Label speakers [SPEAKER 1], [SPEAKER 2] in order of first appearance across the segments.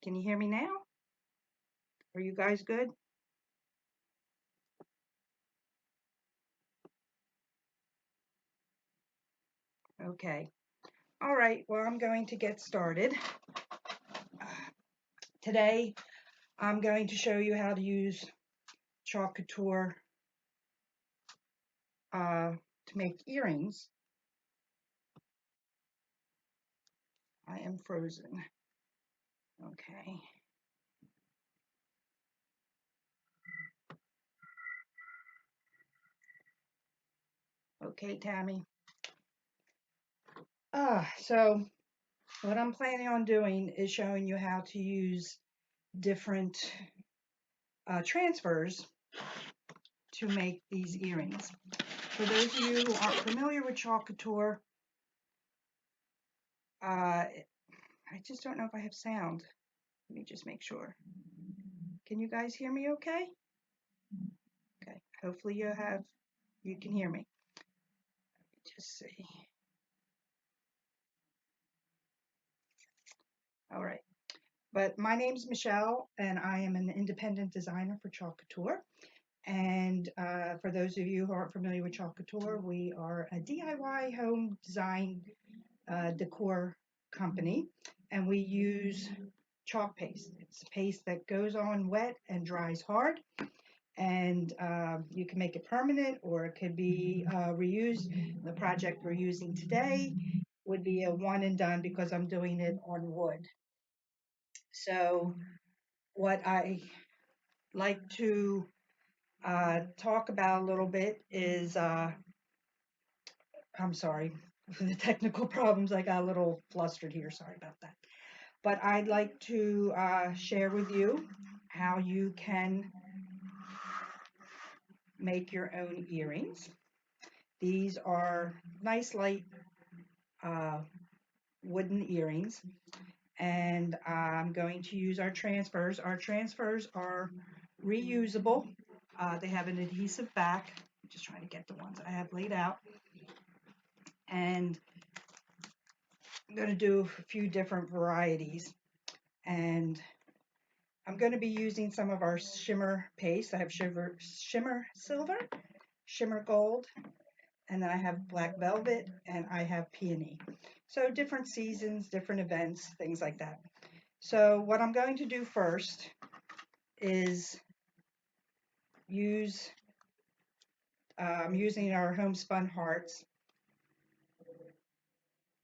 [SPEAKER 1] Can you hear me now? Are you guys good? Okay. All right. Well, I'm going to get started. Today, I'm going to show you how to use Chalk Couture to make earrings. I am frozen. Okay. Okay, Tammy. So what I'm planning on doing is showing you how to use different transfers to make these earrings. For those of you who aren't familiar with Chalk Couture, I just don't know if I have sound. Let me just make sure. Can you guys hear me okay? Okay. Hopefully you can hear me. Let me just see. All right. But my name's Michelle, and I am an independent designer for Chalk Couture. And for those of you who aren't familiar with Chalk Couture, we are a DIY home design decor company, and we use chalk paste. It's paste that goes on wet and dries hard, and you can make it permanent or it could be reused. The project we're using today would be a one and done because I'm doing it on wood. So what I like to talk about a little bit is, I'm sorry for the technical problems. I got a little flustered here. Sorry about that. But I'd like to share with you how you can make your own earrings. These are nice light uh, wooden earrings, and I'm going to use our transfers. Our transfers are reusable. They have an adhesive back. I'm just trying to get the ones I have laid out, and I'm going to do a few different varieties, and I'm going to be using some of our shimmer paste. I have shimmer silver, shimmer gold, and then I have black velvet, and I have peony. So different seasons, different events, things like that. So what I'm going to do first is use, I'm using our homespun hearts,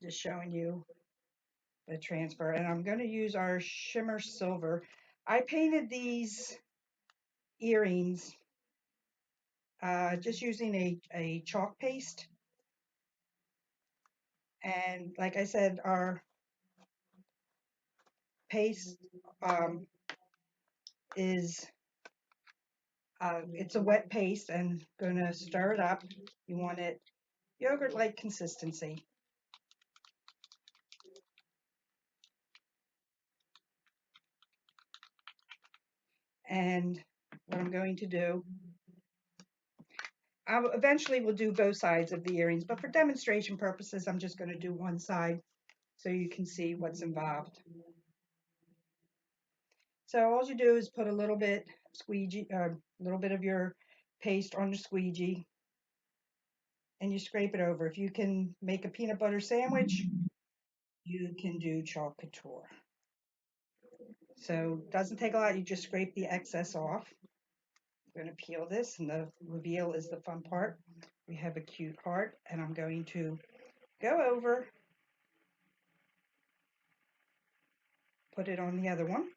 [SPEAKER 1] just showing you the transfer, and I'm going to use our shimmer silver. I painted these earrings just using a chalk paste, and like I said, our paste um, is it's a wet paste, and going to stir it up. You want it yogurt-like consistency. And what I'm going to do, I eventually will do both sides of the earrings, but for demonstration purposes, I'm just going to do one side so you can see what's involved. So all you do is put a little bit squeegee, a little bit of your paste on the squeegee, and you scrape it over. If you can make a peanut butter sandwich, you can do chalk couture. So it doesn't take a lot. You just scrape the excess off. I'm going to peel this, and the reveal is the fun part. We have a cute heart, and I'm going to go over, put it on the other one.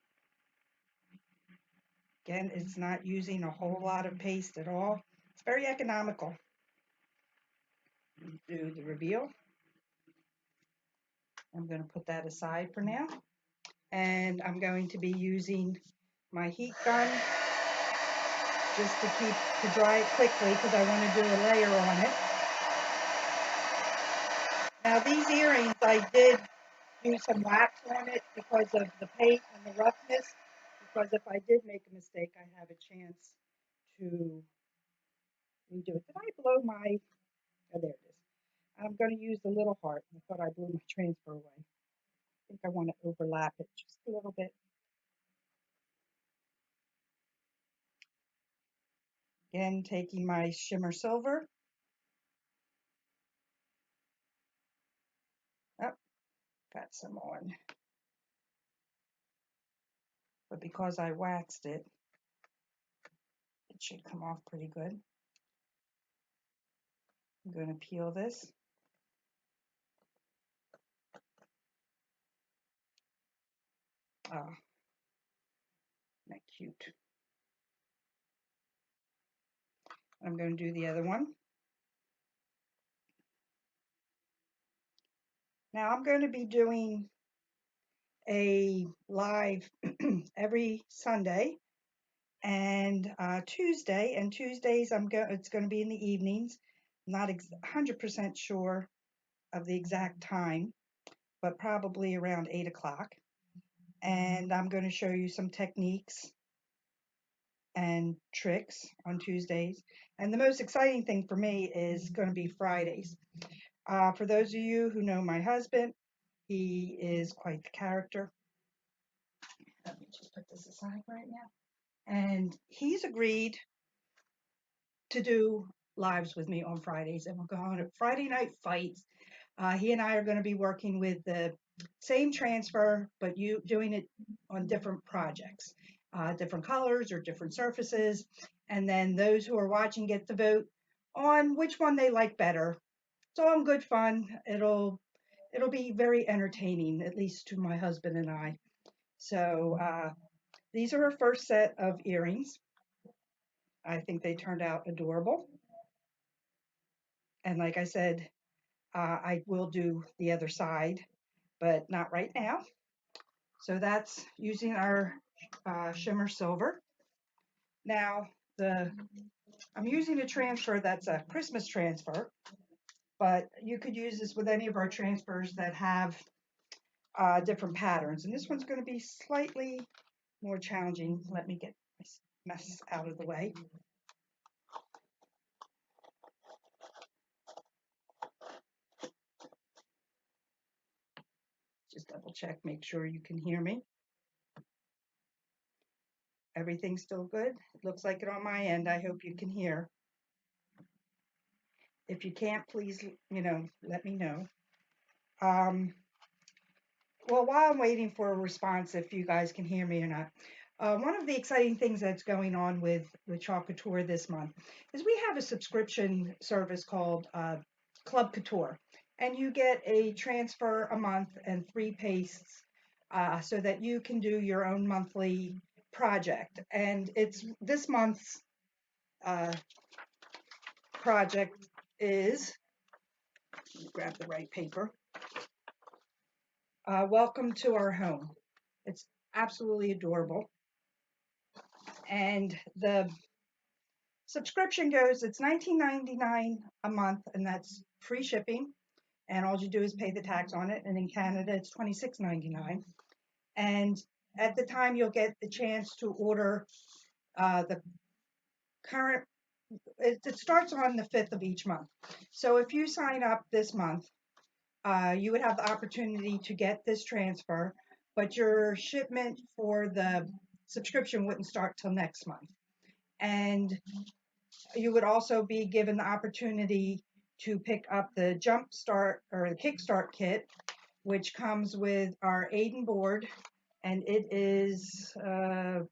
[SPEAKER 1] Again, it's not using a whole lot of paste at all. It's very economical. Do the reveal. I'm going to put that aside for now. And I'm going to be using my heat gun just to dry it quickly because I want to do a layer on it. Now these earrings, I did do some wax on it because of the paint and the roughness, because if I did make a mistake, I have a chance to redo it. Did I blow my, oh there it is. I'm going to use the little heart. I thought I blew my transfer away. I think I want to overlap it just a little bit. Again, taking my shimmer silver. Oh, got some on. But because I waxed it, it should come off pretty good. I'm going to peel this. Oh, isn't that cute? I'm going to do the other one. Now I'm going to be doing a live every Sunday and Tuesday. And Tuesdays it's going to be in the evenings. Not 100% sure of the exact time, but probably around 8 o'clock. And I'm going to show you some techniques and tricks on Tuesdays. And the most exciting thing for me is going to be Fridays. For those of you who know my husband, he is quite the character. Let me just put this aside right now. And he's agreed to do lives with me on Fridays, and we're going to Friday night fights. He and I are going to be working with the same transfer, but you doing it on different projects, different colors or different surfaces, and then those who are watching get to vote on which one they like better. It's all good fun. It'll be very entertaining, at least to my husband and I. So these are our first set of earrings. I think they turned out adorable. And like I said, I will do the other side, but not right now. So that's using our shimmer silver. Now, I'm using a transfer that's a Christmas transfer, but you could use this with any of our transfers that have different patterns. And this one's going to be slightly more challenging. Let me get this mess out of the way. Just double check, make sure you can hear me. Everything's still good? It looks like it on my end. I hope you can hear. If you can't, please, let me know. Well, while I'm waiting for a response, if you guys can hear me or not, one of the exciting things that's going on with Couture this month is we have a subscription service called Club Couture, and you get a transfer a month and 3 pastes so that you can do your own monthly project. And it's this month's uh, project is, grab the right paper, Welcome to Our Home. It's absolutely adorable. And the subscription goes, it's $19.99 a month, and that's free shipping. And all you do is pay the tax on it. And in Canada, it's $26.99. And at the time, you'll get the chance to order the current, it starts on the 5th of each month. So if you sign up this month, you would have the opportunity to get this transfer, but your shipment for the subscription wouldn't start till next month. And you would also be given the opportunity to pick up the Jump Start or the Kickstart kit, which comes with our Aiden board, and it is 9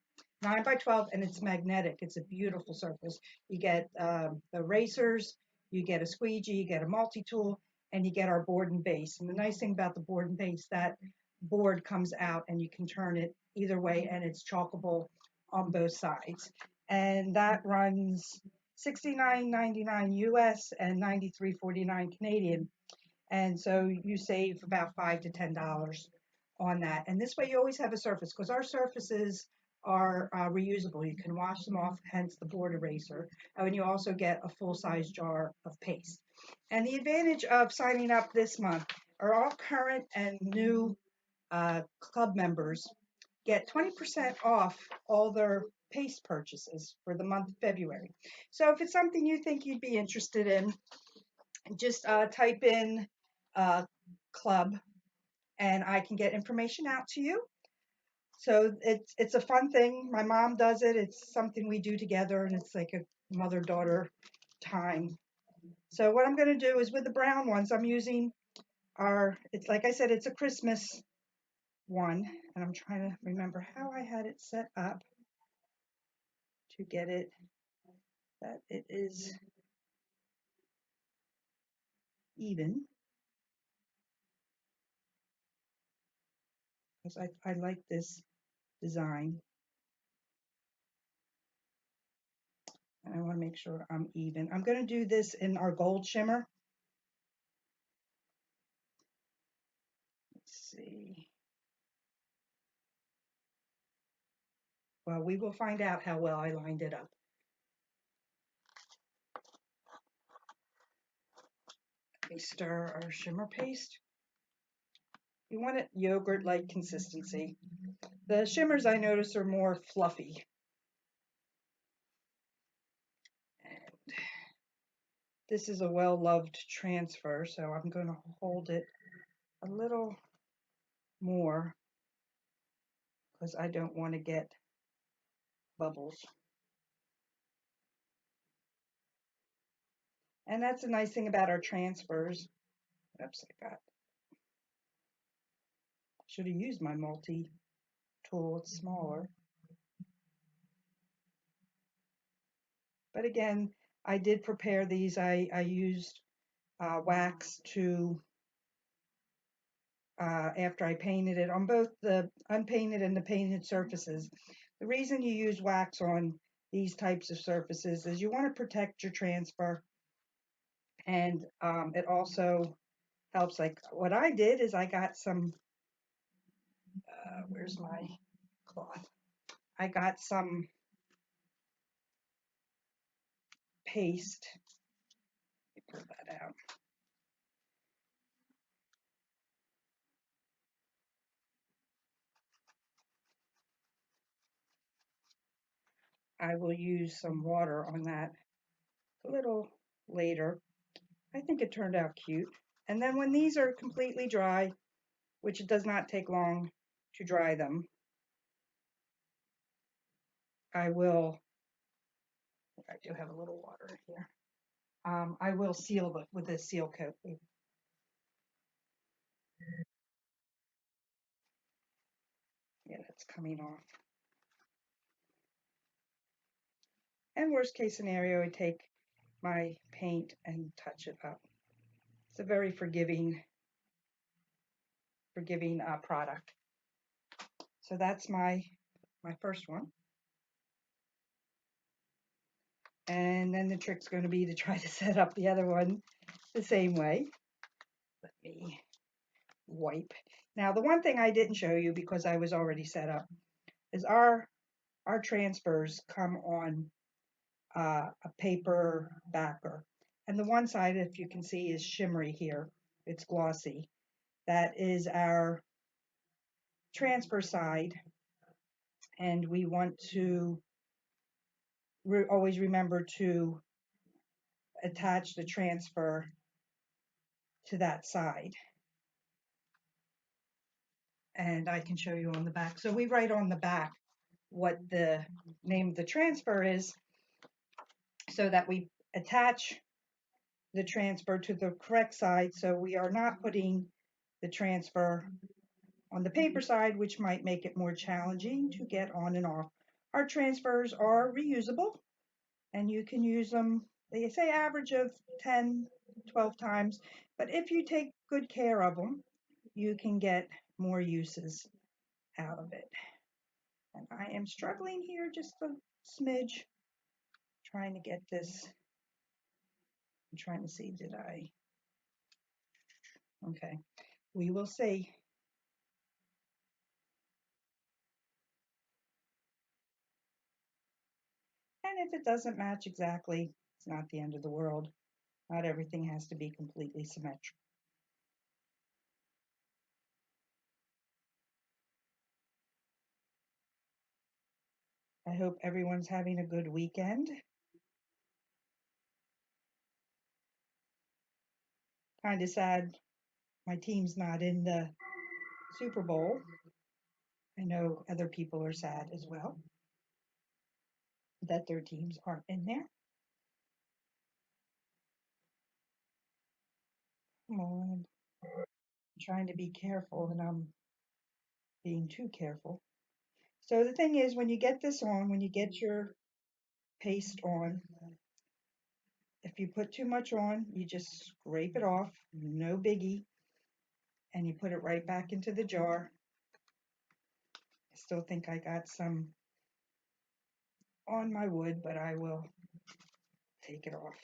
[SPEAKER 1] by 12, and it's magnetic. It's a beautiful surface. You get the racers, you get a squeegee, you get a multi-tool, and you get our board and base. And the nice thing about the board and base, that board comes out and you can turn it either way, and it's chalkable on both sides. And that runs $69.99 US and $93.49 Canadian. And so you save about $5 to $10 on that. And this way you always have a surface, because our surfaces are reusable. You can wash them off, hence the board eraser. And you also get a full-size jar of paste. And the advantage of signing up this month are all current and new club members get 20% off all their paste purchases for the month of February. So if it's something you think you'd be interested in, just type in club and I can get information out to you. So it's a fun thing. My mom does it. It's something we do together, and it's like a mother-daughter time. So what I'm going to do is with the brown ones, I'm using it's like I said, it's a Christmas one, and I'm trying to remember how I had it set up to get it that it is even, because I like this design, and I want to make sure I'm even. I'm going to do this in our gold shimmer. Let's see. Well, we will find out how well I lined it up. Let me stir our shimmer paste. You want it yogurt-like consistency. The shimmers I notice are more fluffy. And this is a well-loved transfer, so I'm going to hold it a little more because I don't want to get bubbles. And that's the nice thing about our transfers. Oops, should have used my multi-tool. It's smaller. But again, I did prepare these. I used wax to, after I painted it on both the unpainted and the painted surfaces. The reason you use wax on these types of surfaces is you want to protect your transfer, and it also helps. Like what I did is I got some, where's my cloth? I got some paste. Let me pull that out. I will use some water on that a little later. I think it turned out cute. And then when these are completely dry, which it does not take long to dry them, I do have a little water here. I will seal it with a seal coat. Yeah, that's coming off. And worst case scenario, I take my paint and touch it up. It's a very forgiving product. So that's my first one. And then the trick's going to be to try to set up the other one the same way. Let me wipe. Now, the one thing I didn't show you because I was already set up is our transfers come on a paper backer. And the one side, if you can see, is shimmery here. It's glossy. That is our transfer side. And we want to always remember to attach the transfer to that side. And I can show you on the back. So we write on the back what the name of the transfer is so that we attach the transfer to the correct side, so we are not putting the transfer on the paper side, which might make it more challenging to get on and off. Our transfers are reusable, and you can use them, they say average of 10, 12 times, but if you take good care of them, you can get more uses out of it. And I am struggling here just a smidge, trying to get this. I'm trying to see, did I? Okay, we will see. And if it doesn't match exactly, it's not the end of the world. Not everything has to be completely symmetrical. I hope everyone's having a good weekend. Kind of sad my team's not in the Super Bowl. I know other people are sad as well that their teams aren't in there. Come on. I'm trying to be careful and I'm being too careful. So the thing is, when you get this on, when you get your paste on, if you put too much on, you just scrape it off, no biggie, and you put it right back into the jar. I still think I got some on my wood, but I will take it off.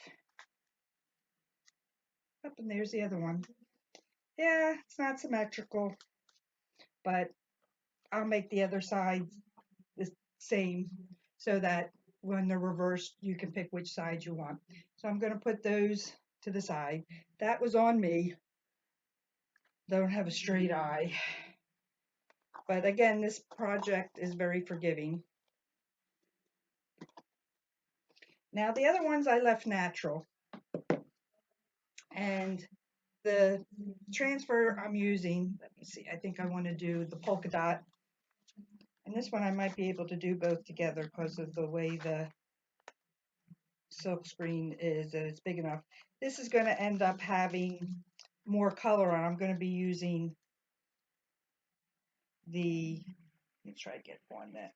[SPEAKER 1] Up and there's the other one. Yeah, it's not symmetrical, but I'll make the other side the same so that when they're reversed, you can pick which side you want. So I'm going to put those to the side. That was on me. Don't have a straight eye. But again, this project is very forgiving. Now the other ones I left natural. And the transfer I'm using, let me see, I think I want to do the polka dot. And this one I might be able to do both together because of the way the silk screen is, that it's big enough. This is going to end up having more color on. I'm going to be using the, let me try to get one that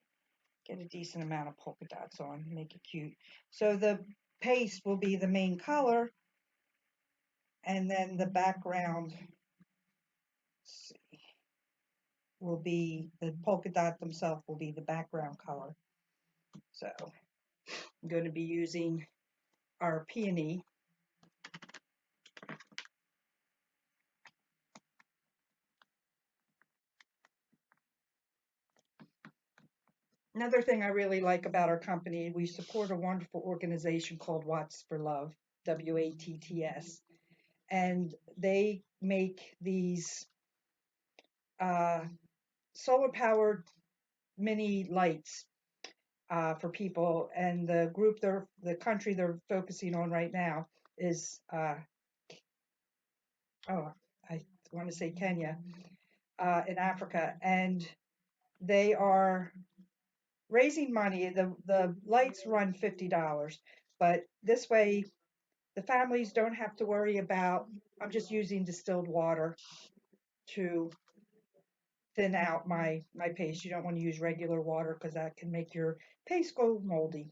[SPEAKER 1] get a decent amount of polka dots on, make it cute. So the paste will be the main color, and then the background, let's see, will be the polka dot themselves will be the background color. So I'm going to be using our peony. Another thing I really like about our company, we support a wonderful organization called Watts for Love, WATTS, and they make these solar powered mini lights for people. And the country they're focusing on right now is, oh, I want to say Kenya, in Africa, and they are raising money. The lights run $50, but this way the families don't have to worry about. I'm just using distilled water to thin out my paste. You don't want to use regular water because that can make your paste go moldy.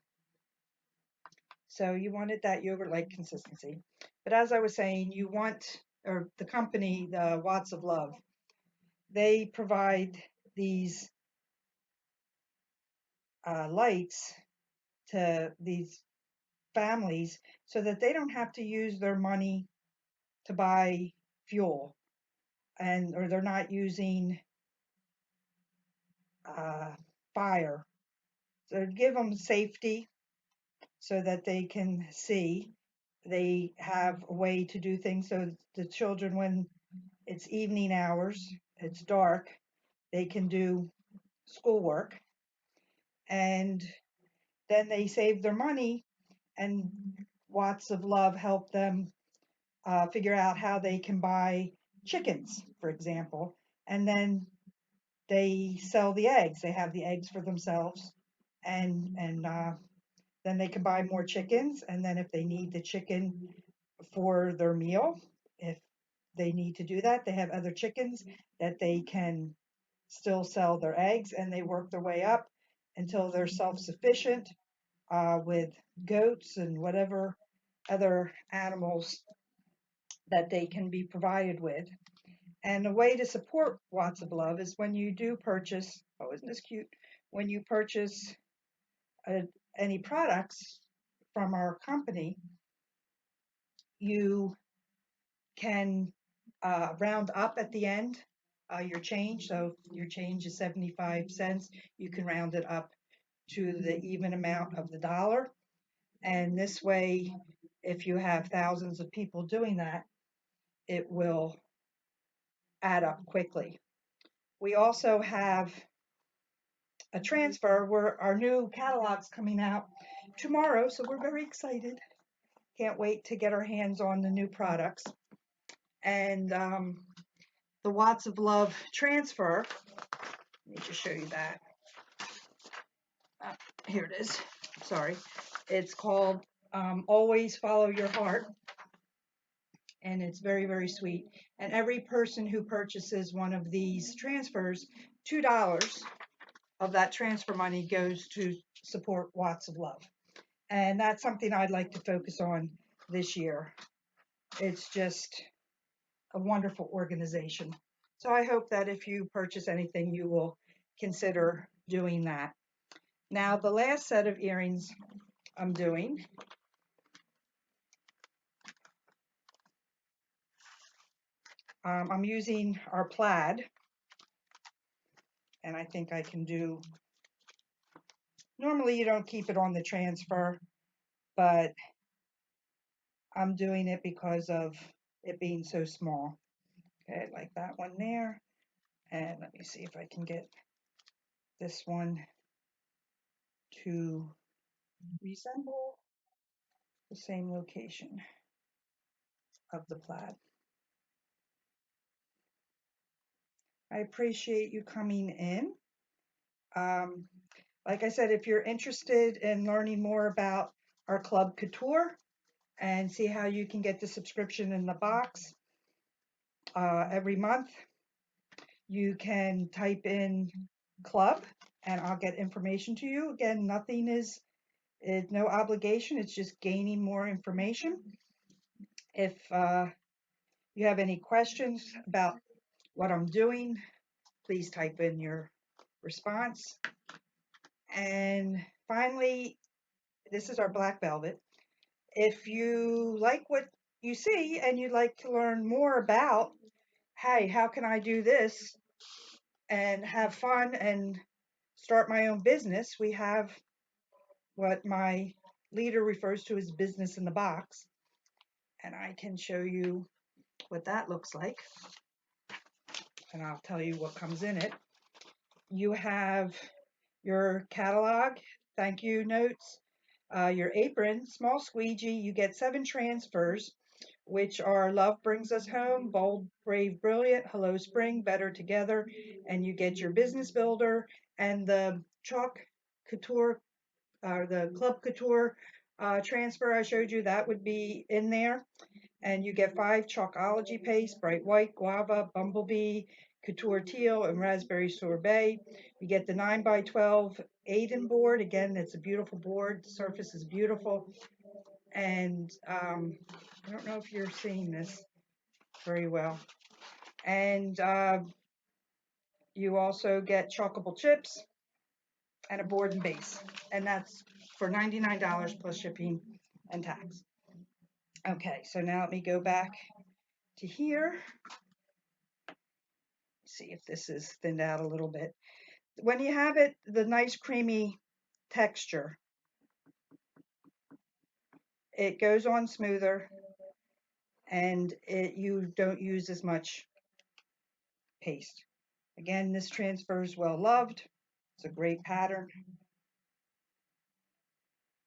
[SPEAKER 1] So you wanted that yogurt-like consistency. But as I was saying, you want, or the company, the Watts of Love, they provide these lights to these families so that they don't have to use their money to buy fuel, and or they're not using uh, fire. So give them safety so that they can see. They have a way to do things so the children, when it's evening hours, it's dark, they can do schoolwork, and then they save their money, and Watts of Love help them figure out how they can buy chickens, for example, and then they sell the eggs. They have the eggs for themselves, and then they can buy more chickens. And then if they need the chicken for their meal, if they need to do that, they have other chickens that they can still sell their eggs, and they work their way up until they're self-sufficient with goats and whatever other animals that they can be provided with. And a way to support Watts of Love is when you do purchase, oh, isn't this cute? When you purchase uh, any products from our company, you can round up at the end your change. So if your change is 75 cents, you can round it up to the even amount of the dollar. And this way, if you have thousands of people doing that, it will add up quickly. We also have a transfer where our new catalog's coming out tomorrow, so we're very excited. Can't wait to get our hands on the new products. And the Watts of Love transfer, let me just show you that. Here it is. Sorry. It's called Always Follow Your Heart. and it's very, very sweet. And every person who purchases one of these transfers, $2 of that transfer money goes to support Watts of Love. And that's something I'd like to focus on this year. It's just a wonderful organization. So I hope that if you purchase anything, you will consider doing that. Now, the last set of earrings I'm doing, I'm using our plaid, and I think I can do, normally you don't keep it on the transfer, but I'm doing it because of it being so small. Okay, like that one there. And let me see if I can get this one to resemble the same location of the plaid. I appreciate you coming in. Um, like I said, if you're interested in learning more about our Club Couture and see how you can get the subscription in the box every month, you can type in club and I'll get information to you. Again, nothing is, no obligation. It's just gaining more information. If you have any questions about what I'm doing, please type in your response. And finally, this is our black velvet. If you like what you see and you'd like to learn more about, hey, how can I do this and have fun and start my own business, we have what my leader refers to as business in the box. And I can show you what that looks like. And I'll tell you what comes in it. You have your catalog, thank you notes, your apron, small squeegee. You get 7 transfers, which are Love Brings Us Home, Bold, Brave, Brilliant, Hello Spring, Better Together, and you get your business builder and the chalk couture, the Club Couture transfer I showed you, that would be in there. And you get 5 chalkology paste, bright white, guava, bumblebee, couture teal, and raspberry sorbet. You get the 9 by 12 Aiden board. Again, it's a beautiful board. The surface is beautiful. And I don't know if you're seeing this very well. And you also get chalkable chips and a board and base. And that's for $99 plus shipping and tax. Okay, so now let me go back to here. See if this is thinned out a little bit. When you have it, the nice creamy texture, it goes on smoother and you don't use as much paste. Again, this transfer is well loved. It's a great pattern.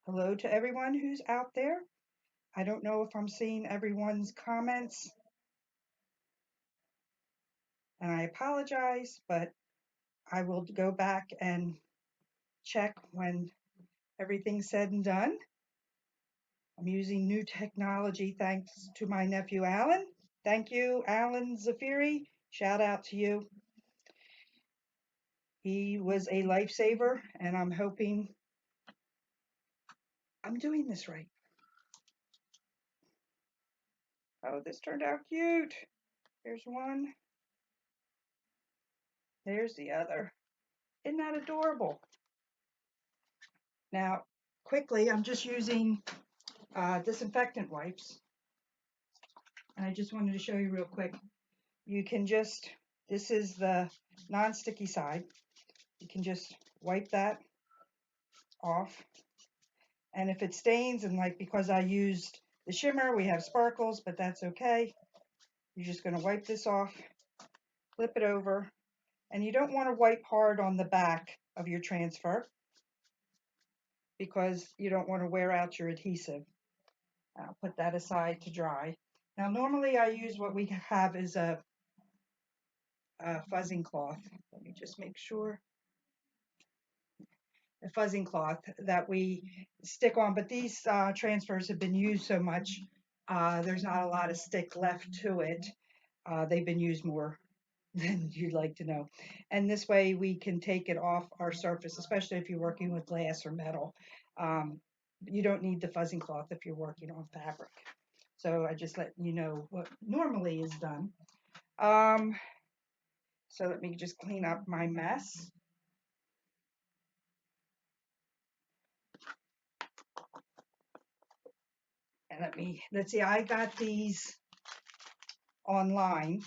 [SPEAKER 1] Hello to everyone who's out there. I don't know if I'm seeing everyone's comments, and I apologize, but I will go back and check when everything's said and done. I'm using new technology thanks to my nephew Alan. Thank you, Alan Zafiri. Shout out to you. He was a lifesaver, and I'm hoping I'm doing this right. Oh, this turned out cute. There's one. There's the other. Isn't that adorable? Now, quickly, I'm just using disinfectant wipes. And I just wanted to show you real quick. You can just, this is the non-sticky side. You can just wipe that off. And if it stains, and like because I used the shimmer, we have sparkles, but that's okay. You're just going to wipe this off, flip it over, and you don't want to wipe hard on the back of your transfer because you don't want to wear out your adhesive. I'll put that aside to dry. Now, normally I use what we have is a fuzzing cloth. Let me just make sure. A fuzzing cloth that we stick on, but these transfers have been used so much, There's not a lot of stick left to it. They've been used more than you'd like to know. And this way we can take it off our surface, especially if you're working with glass or metal. Um, you don't need the fuzzing cloth if you're working on fabric. So I just let you know what normally is done. Um, so let me just clean up my mess. And let's see, I got these online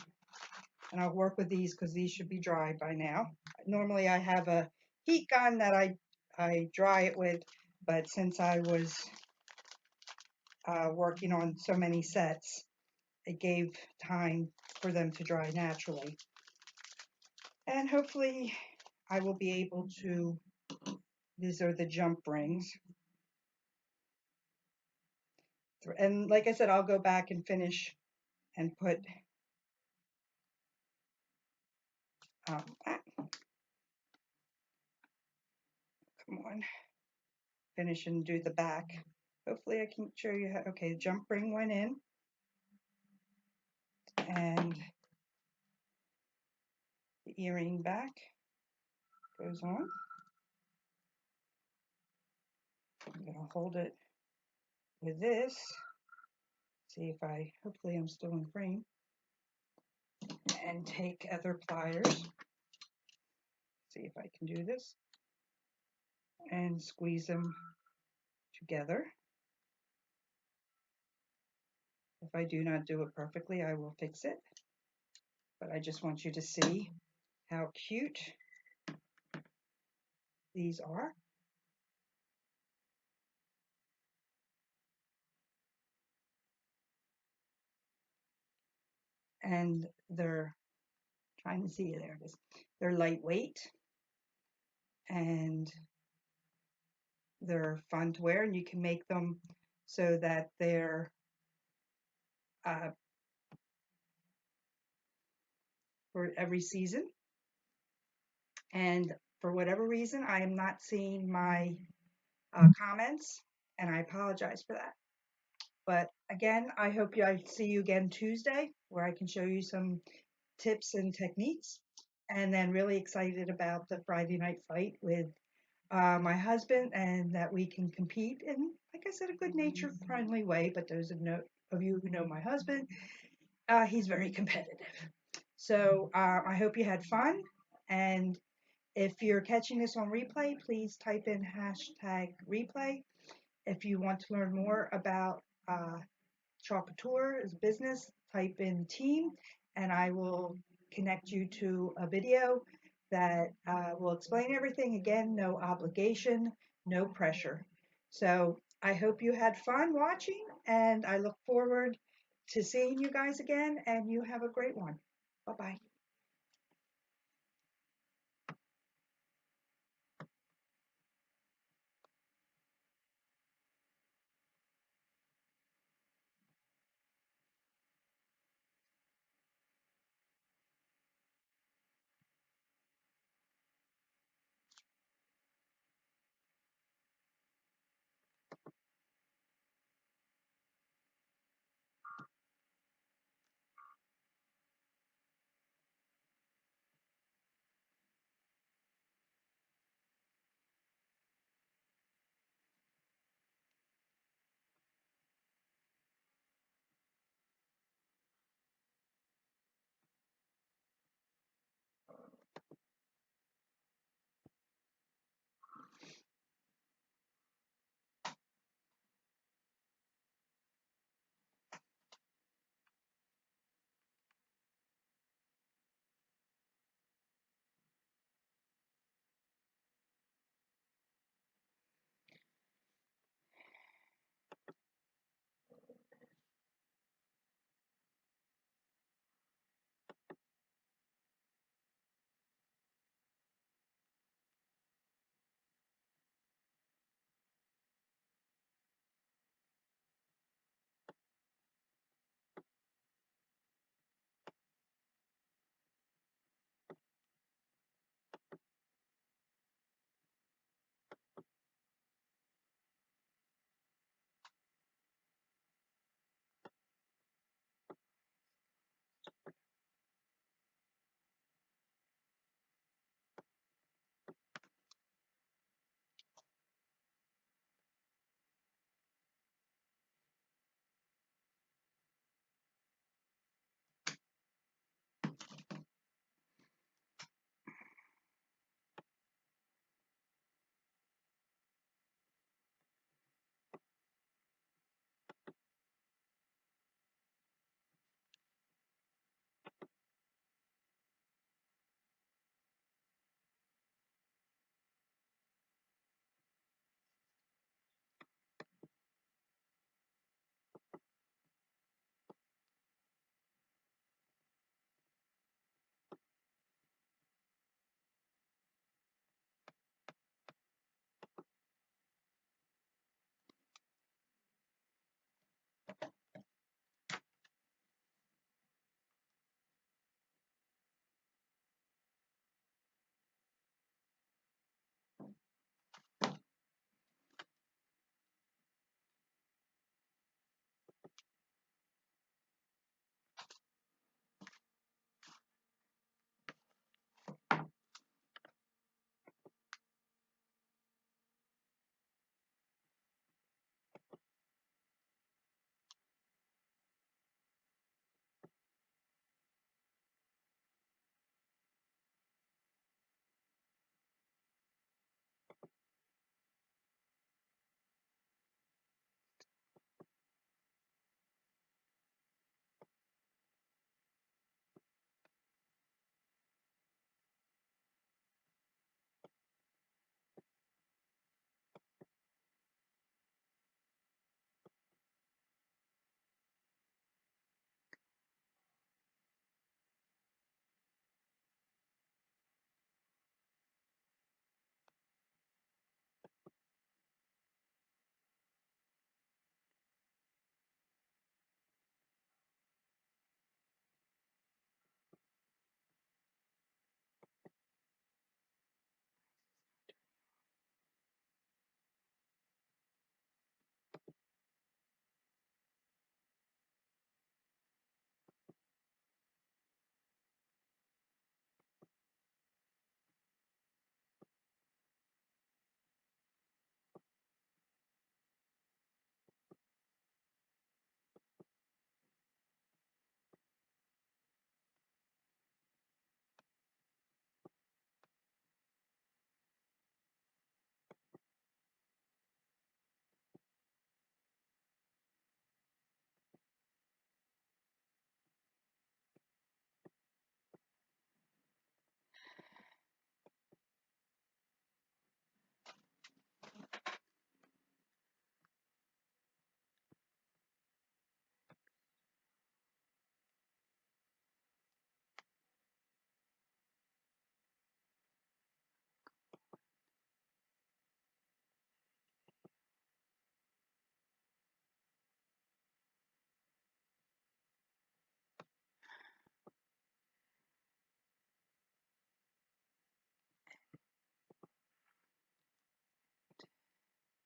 [SPEAKER 1] and I'll work with these because these should be dry by now. Normally I have a heat gun that I dry it with, but since I was working on so many sets, it gave time for them to dry naturally. And hopefully I will be able to, these are the jump rings. And like I said, I'll go back and finish and put, um, ah, come on, finish and do the back. Hopefully I can show you how, okay, the jump ring went in and the earring back goes on. I'm going to hold it with this, see if hopefully I'm still in frame, and take other pliers, see if I can do this, and squeeze them together. If I do not do it perfectly, I will fix it, but I just want you to see how cute these are. And they're, trying to see, there it is, they're lightweight and they're fun to wear, and you can make them so that they're uh, for every season. And for whatever reason, I am not seeing my comments, and I apologize for that. But again, I hope I see you again Tuesday, where I can show you some tips and techniques. And then really excited about the Friday night fight with my husband, and that we can compete in, like I said, a good natured, friendly way. But those of you who know my husband, he's very competitive. So I hope you had fun. And if you're catching this on replay, please type in hashtag replay. If you want to learn more about Couture business, type in team, and I will connect you to a video that will explain everything. Again, no obligation, no pressure. So I hope you had fun watching, and I look forward to seeing you guys again, and you have a great one. Bye-bye.